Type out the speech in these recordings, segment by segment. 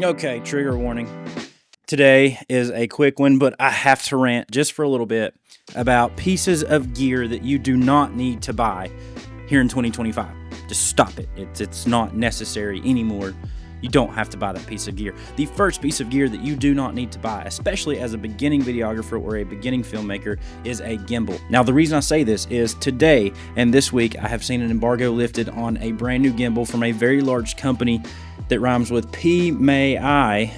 Okay, trigger warning. Today is a quick one, but I have to rant just for a little bit about pieces of gear that you do not need to buy here in 2025. Just stop it. It's not necessary anymore. You don't have to buy that piece of gear. The first piece of gear that you do not need to buy, especially as a beginning videographer or a beginning filmmaker, is a gimbal. Now, the reason I say this is today and this week, I have seen an embargo lifted on a brand new gimbal from a very large company that rhymes with P-may-I,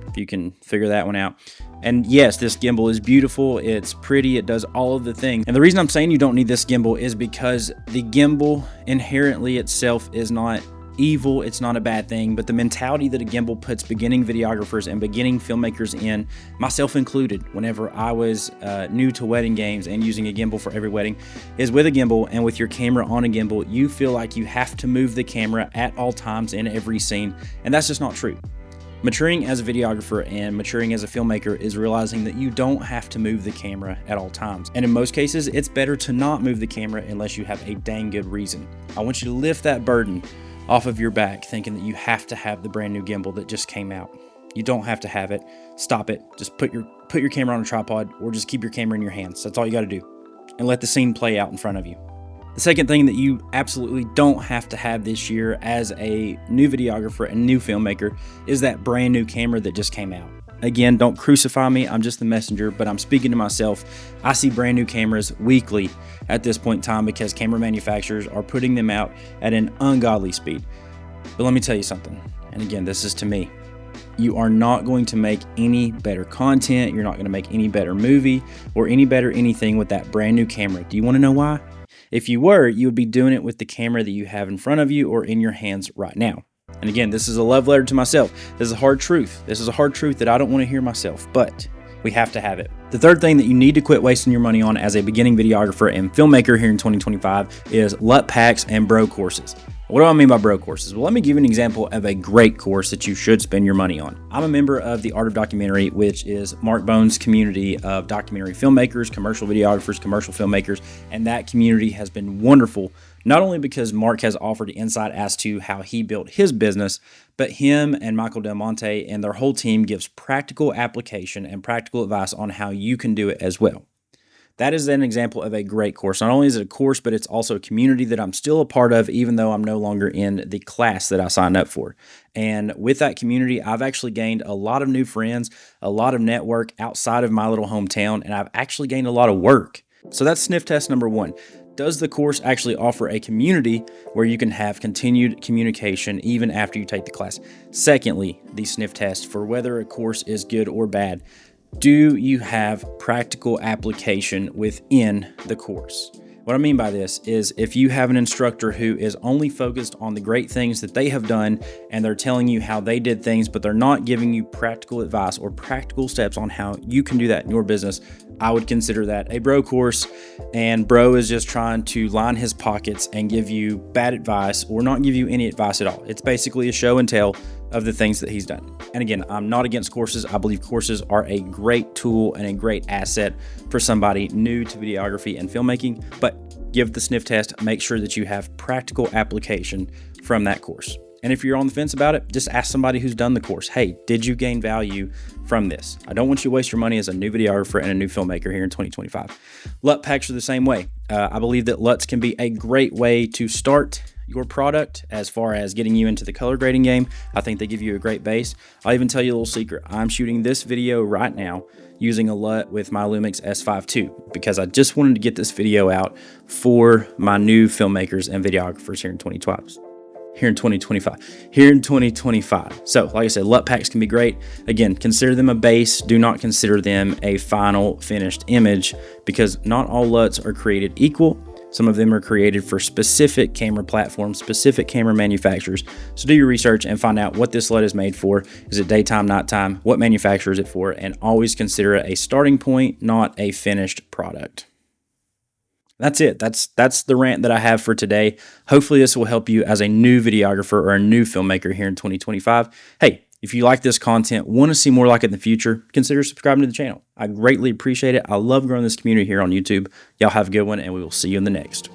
if you can figure that one out. And yes, this gimbal is beautiful, it's pretty, it does all of the things. And the reason I'm saying you don't need this gimbal is because the gimbal inherently itself is not evil, it's not a bad thing, but the mentality that a gimbal puts beginning videographers and beginning filmmakers in, myself included, whenever I was new to wedding games and using a gimbal for every wedding, is with a gimbal and with your camera on a gimbal, you feel like you have to move the camera at all times in every scene, and that's just not true. Maturing as a videographer and maturing as a filmmaker is realizing that you don't have to move the camera at all times. And in most cases, it's better to not move the camera unless you have a dang good reason. I want you to lift that burden off of your back thinking that you have to have the brand new gimbal that just came out. You don't have to have it. Stop it. Just put your camera on a tripod or just keep your camera in your hands. That's all you got to do. And let the scene play out in front of you. The second thing that you absolutely don't have to have this year as a new videographer and new filmmaker is that brand new camera that just came out. Again, don't crucify me, I'm just the messenger, but I'm speaking to myself. I see brand new cameras weekly at this point in time because camera manufacturers are putting them out at an ungodly speed. But let me tell you something, and again, this is to me. You are not going to make any better content, you're not going to make any better movie or any better anything with that brand new camera. Do you want to know why? If you were, you would be doing it with the camera that you have in front of you or in your hands right now. And again, this is a love letter to myself. This is a hard truth. This is a hard truth that I don't want to hear myself, but we have to have it. The third thing that you need to quit wasting your money on as a beginning videographer and filmmaker here in 2025 is LUT packs and bro courses. What do I mean by bro courses? Well, let me give you an example of a great course that you should spend your money on. I'm a member of the Art of Documentary, which is Mark Bone's community of documentary filmmakers, commercial videographers, commercial filmmakers, and that community has been wonderful, not only because Mark has offered insight as to how he built his business, but him and Michael Del Monte and their whole team gives practical application and practical advice on how you can do it as well. That is an example of a great course. Not only is it a course, but it's also a community that I'm still a part of, even though I'm no longer in the class that I signed up for. And with that community, I've actually gained a lot of new friends, a lot of network outside of my little hometown, and I've actually gained a lot of work. So that's sniff test number one. Does the course actually offer a community where you can have continued communication even after you take the class? Secondly, the sniff test for whether a course is good or bad. Do you have practical application within the course? What I mean by this is if you have an instructor who is only focused on the great things that they have done and they're telling you how they did things, but they're not giving you practical advice or practical steps on how you can do that in your business, I would consider that a bro course, and bro is just trying to line his pockets and give you bad advice or not give you any advice at all. It's basically a show and tell of the things that he's done. And again, I'm not against courses. I believe courses are a great tool and a great asset for somebody new to videography and filmmaking, but give the sniff test, make sure that you have practical application from that course. And if you're on the fence about it, just ask somebody who's done the course, hey, did you gain value from this? I don't want you to waste your money as a new videographer and a new filmmaker here in 2025. LUT packs are the same way. I believe that LUTs can be a great way to start your product as far as getting you into the color grading game. I think they give you a great base. I'll even tell you a little secret. I'm shooting this video right now using a LUT with my Lumix S5 II because I just wanted to get this video out for my new filmmakers and videographers here in 2025. So like I said, LUT packs can be great. Again, consider them a base. Do not consider them a final finished image because not all LUTs are created equal. Some of them are created for specific camera platforms, specific camera manufacturers. So do your research and find out what this LUT is made for. Is it daytime, nighttime? What manufacturer is it for? And always consider it a starting point, not a finished product. That's it. That's the rant that I have for today. Hopefully this will help you as a new videographer or a new filmmaker here in 2025. Hey, if you like this content, want to see more like it in the future, consider subscribing to the channel. I greatly appreciate it. I love growing this community here on YouTube. Y'all have a good one, and we will see you in the next.